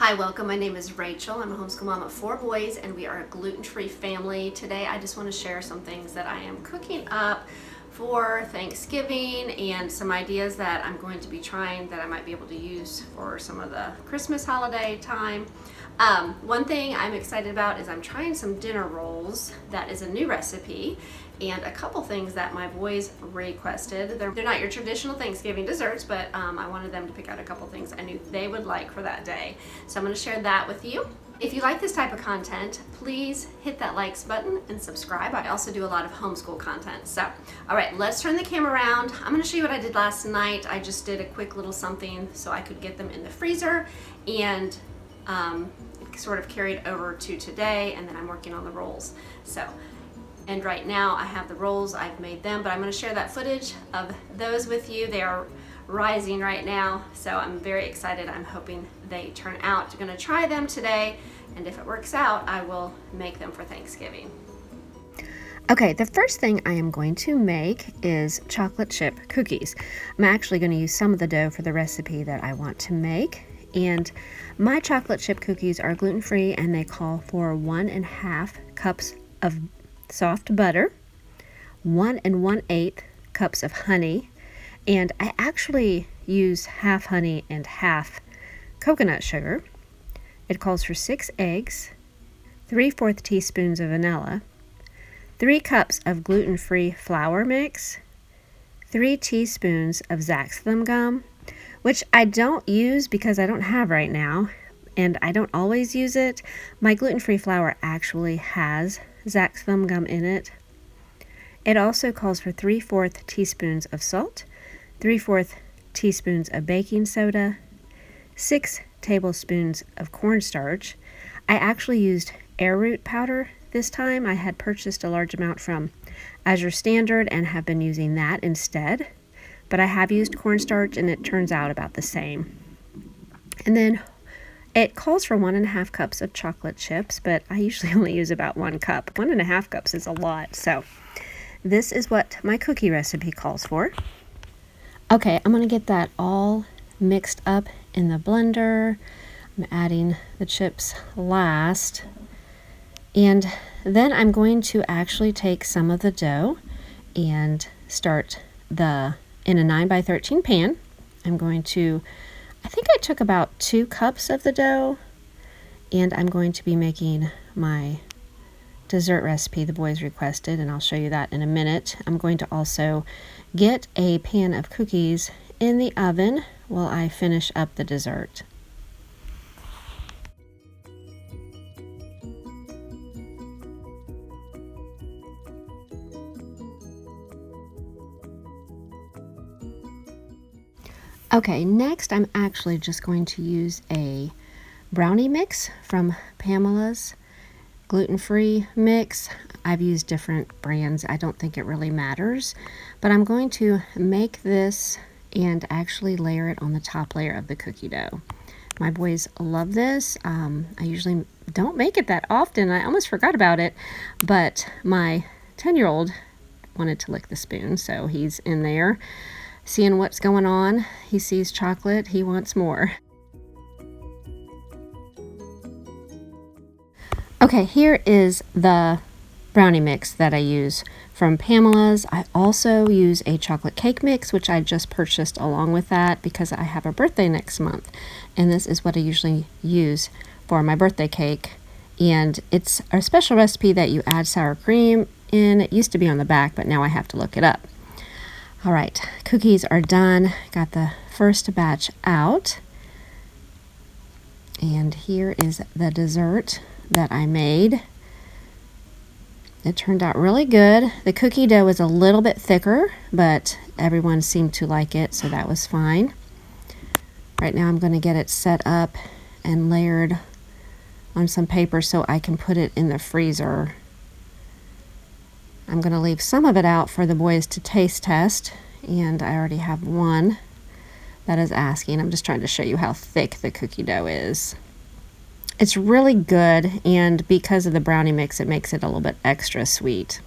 Hi, welcome. My name is Rachel. I'm a homeschool mom of 4 boys, and we are a gluten-free family. Today, I just want to share some things that I am cooking up for Thanksgiving and some ideas that I'm going to be trying that I might be able to use for some of the Christmas holiday time. One thing I'm excited about is I'm trying some dinner rolls. That is a new recipe, and a couple things that my boys requested. They're not your traditional Thanksgiving desserts, but I wanted them to pick out a couple things I knew they would like for that day. So I'm going to share that with you. If you like this type of content, please hit that likes button and subscribe. I also do a lot of homeschool content. So, all right, let's turn the camera around. I'm going to show you what I did last night. I just did a quick little something so I could get them in the freezer, and it sort of carried over to today, and then I'm working on the rolls. And right now I have the rolls, I've made them, but I'm going to share that footage of those with you. They are rising right now, so I'm very excited. I'm hoping they turn out. I'm going to try them today, and if it works out, I will make them for Thanksgiving. Okay, the first thing I am going to make is chocolate chip cookies. I'm actually going to use some of the dough for the recipe that I want to make. And my chocolate chip cookies are gluten-free, and they call for 1.5 cups of soft butter, 1 1/8 cups of honey, and I actually use half honey and half coconut sugar. It calls for 6 eggs, 3/4 teaspoons of vanilla, 3 cups of gluten-free flour mix, 3 teaspoons of xanthan gum, which I don't use because I don't have right now, and I don't always use it. My gluten-free flour actually has xanthan gum in it. It also calls for 3/4 teaspoons of salt, 3/4 teaspoons of baking soda, 6 tablespoons of cornstarch. I actually used arrowroot powder this time. I had purchased a large amount from Azure Standard and have been using that instead. But I have used cornstarch, and it turns out about the same. And then it calls for 1.5 cups of chocolate chips, but I usually only use about 1 cup. 1.5 cups is a lot, so this is what my cookie recipe calls for. Okay, I'm going to get that all mixed up in the blender. I'm adding the chips last. And then I'm going to actually take some of the dough and start in a 9x13 pan. I think I took about 2 cups of the dough, and I'm going to be making my dessert recipe the boys requested, and I'll show you that in a minute. I'm going to also get a pan of cookies in the oven while I finish up the dessert. Okay, next I'm actually just going to use a brownie mix from Pamela's gluten-free mix. I've used different brands. I don't think it really matters, but I'm going to make this and actually layer it on the top layer of the cookie dough. My boys love this. I usually don't make it that often. I almost forgot about it, but my 10-year-old wanted to lick the spoon, so he's in there seeing what's going on. He sees chocolate, he wants more. Okay, here is the brownie mix that I use from Pamela's. I also use a chocolate cake mix, which I just purchased along with that because I have a birthday next month. And this is what I usually use for my birthday cake. And it's a special recipe that you add sour cream in. It used to be on the back, but now I have to look it up. All right, cookies are done. Got the first batch out. And here is the dessert that I made. It turned out really good. The cookie dough is a little bit thicker, but everyone seemed to like it, so that was fine. Right now I'm going to get it set up and layered on some paper so I can put it in the freezer. I'm going to leave some of it out for the boys to taste test, and I already have one that is asking. I'm just trying to show you how thick the cookie dough is. It's really good, and because of the brownie mix, it makes it a little bit extra sweet.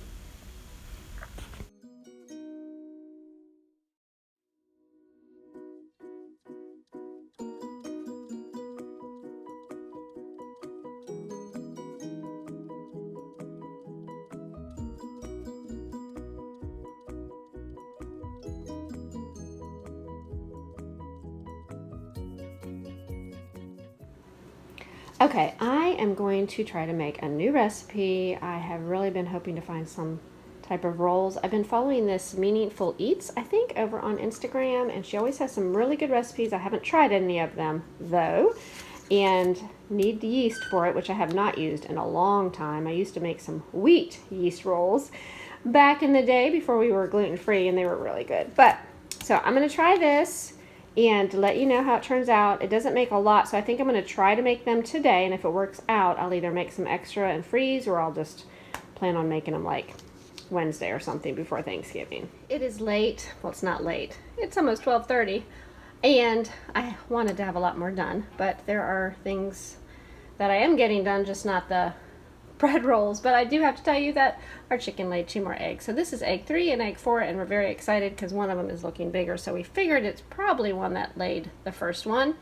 Okay, I am going to try to make a new recipe. I have really been hoping to find some type of rolls. I've been following this Meaningful Eats, I think, over on Instagram, and she always has some really good recipes. I haven't tried any of them, though, and need the yeast for it, which I have not used in a long time. I used to make some wheat yeast rolls back in the day before we were gluten-free, and they were really good. But, so I'm going to try this and let you know how it turns out. It doesn't make a lot, so I think I'm going to try to make them today, and if it works out, I'll either make some extra and freeze, or I'll just plan on making them like Wednesday or something before Thanksgiving. It is late. Well, it's not late. It's almost 12:30, and I wanted to have a lot more done, but there are things that I am getting done, just not the bread rolls. But I do have to tell you that our chicken laid 2 more eggs. So this is egg 3 and egg 4, and we're very excited because one of them is looking bigger. So we figured it's probably one that laid the first one.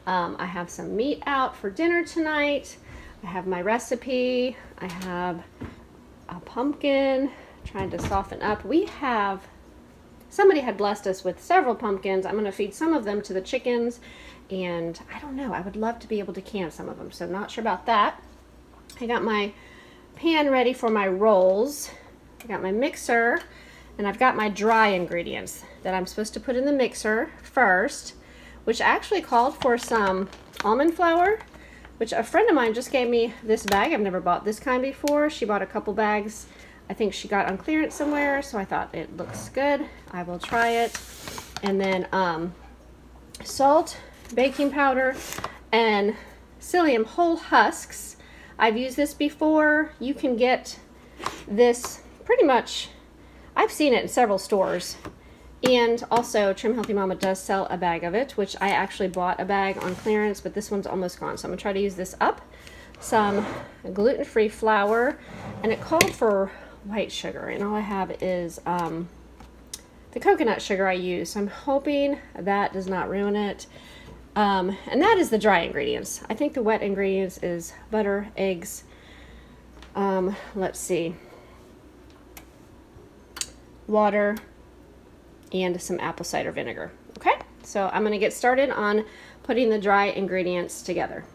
I have some meat out for dinner tonight. I have my recipe. I have a pumpkin, trying to soften up. Somebody had blessed us with several pumpkins. I'm going to feed some of them to the chickens, and I don't know, I would love to be able to can some of them, so not sure about that. I got my pan ready for my rolls. I got my mixer, and I've got my dry ingredients that I'm supposed to put in the mixer first, which actually called for some almond flour, which a friend of mine just gave me this bag. I've never bought this kind before. She bought a couple bags. I think she got on clearance somewhere, so I thought it looks good. I will try it. And then salt, baking powder, and psyllium whole husks. I've used this before. You can get this pretty much, I've seen it in several stores. And also, Trim Healthy Mama does sell a bag of it, which I actually bought a bag on clearance, but this one's almost gone. So I'm gonna try to use this up. Some gluten-free flour, and it called for white sugar, and all I have is the coconut sugar I use. So I'm hoping that does not ruin it. And that is the dry ingredients. I think the wet ingredients is butter, eggs, let's see, water, and some apple cider vinegar. Okay, so I'm going to get started on putting the dry ingredients together.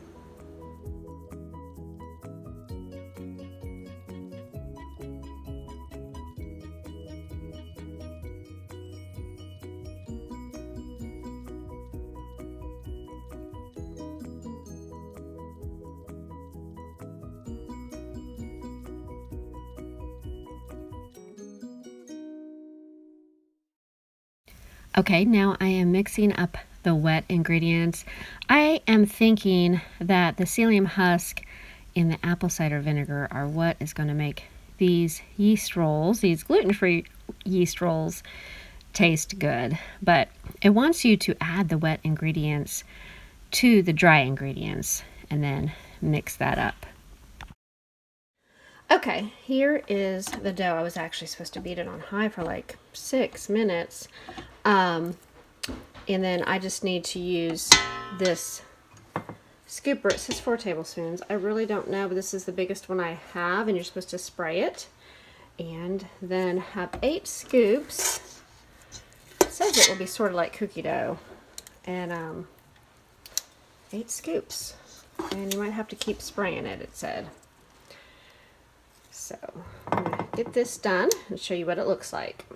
Okay, now I am mixing up the wet ingredients. I am thinking that the psyllium husk and the apple cider vinegar are what is going to make these yeast rolls, these gluten-free yeast rolls, taste good. But it wants you to add the wet ingredients to the dry ingredients and then mix that up. Okay, here is the dough. I was actually supposed to beat it on high for like 6 minutes. And then I just need to use this scooper. It says 4 tablespoons. I really don't know, but this is the biggest one I have, and you're supposed to spray it. And then have 8 scoops. It says it will be sort of like cookie dough. And 8 scoops. And you might have to keep spraying it, it said. So I'm going to get this done and show you what it looks like.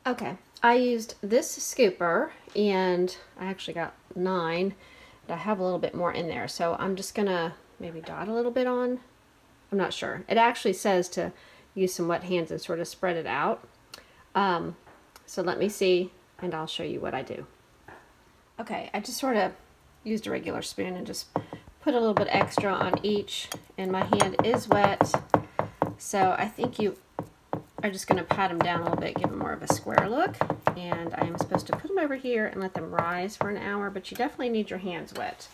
Okay, I used this scooper, and I actually got 9. I have a little bit more in there, so I'm just gonna maybe dot a little bit on. I'm not sure. It actually says to use some wet hands and sort of spread it out. So let me see, and I'll show you what I do. Okay, I just sort of used a regular spoon and just put a little bit extra on each, and my hand is wet, so I think you are just going to pat them down a little bit, give them more of a square look. And I am supposed to put them over here and let them rise for an hour, but you definitely need your hands wet.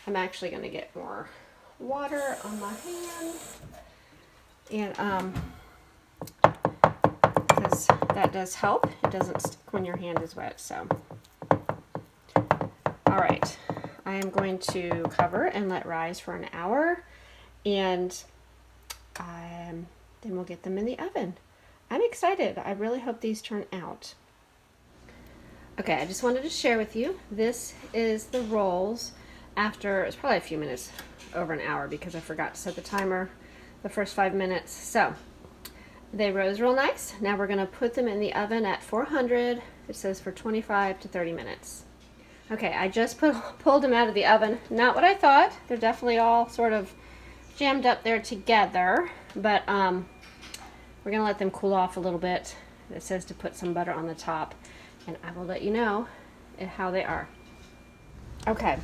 I'm actually going to get more water on my hand, and because that does help. It doesn't stick when your hand is wet. So, all right, I am going to cover and let rise for an hour, and then we'll get them in the oven. I'm excited. I really hope these turn out. Okay, I just wanted to share with you, this is the rolls after, it's probably a few minutes over an hour because I forgot to set the timer the first 5 minutes. So they rose real nice. Now we're gonna put them in the oven at 400. It says for 25 to 30 minutes. Okay, I just pulled them out of the oven. Not what I thought. They're definitely all sort of jammed up there together, but we're gonna let them cool off a little bit. It says to put some butter on the top, and I will let you know how they are. Okay,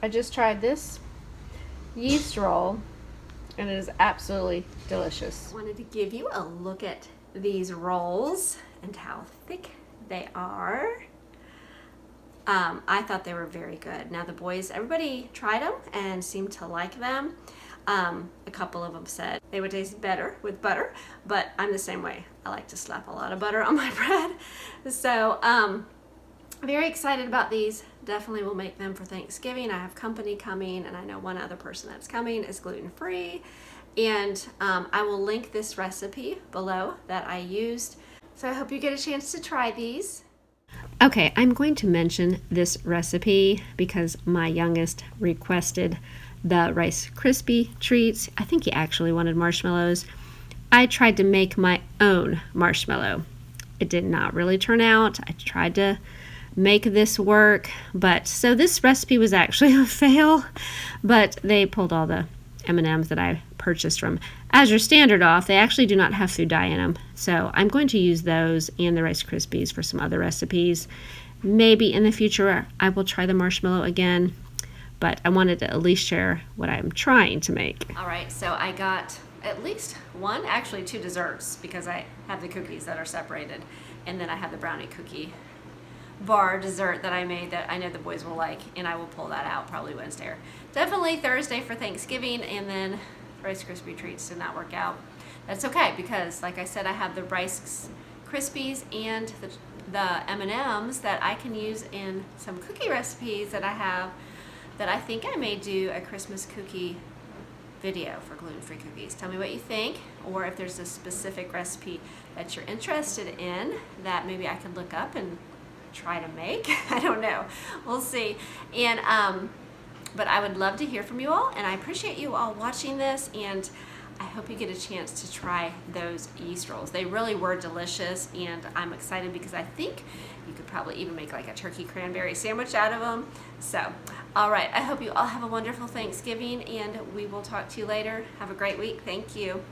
I just tried this yeast roll, and it is absolutely delicious. I wanted to give you a look at these rolls and how thick they are. I thought they were very good. Now the boys, everybody tried them and seemed to like them. A couple of them said they would taste better with butter, but I'm the same way. I like to slap a lot of butter on my bread. So very excited about these. Definitely will make them for Thanksgiving. I have company coming, and I know one other person that's coming is gluten-free. And I will link this recipe below that I used. So I hope you get a chance to try these. Okay, I'm going to mention this recipe because my youngest requested the Rice Krispie treats. I think he actually wanted marshmallows. I tried to make my own marshmallow. It did not really turn out. I tried to make this work, but so this recipe was actually a fail, but they pulled all the M&Ms that I purchased from Azure Standard off. They actually do not have food dye in them, so I'm going to use those and the Rice Krispies for some other recipes. Maybe in the future I will try the marshmallow again, but I wanted to at least share what I'm trying to make. All right, so I got at least one, actually 2 desserts, because I have the cookies that are separated, and then I have the brownie cookie bar dessert that I made that I know the boys will like, and I will pull that out probably Wednesday or definitely Thursday for Thanksgiving. And then Rice Krispie treats did not work out. That's okay, because like I said, I have the Rice Krispies and the M&Ms that I can use in some cookie recipes that I have, that I think I may do a Christmas cookie video for gluten-free cookies. Tell me what you think, or if there's a specific recipe that you're interested in that maybe I could look up and try to make. I don't know. We'll see. And but I would love to hear from you all, and I appreciate you all watching this, and I hope you get a chance to try those yeast rolls. They really were delicious, and I'm excited because I think you could probably even make like a turkey cranberry sandwich out of them. So, all right, I hope you all have a wonderful Thanksgiving, and we will talk to you later. Have a great week. Thank you.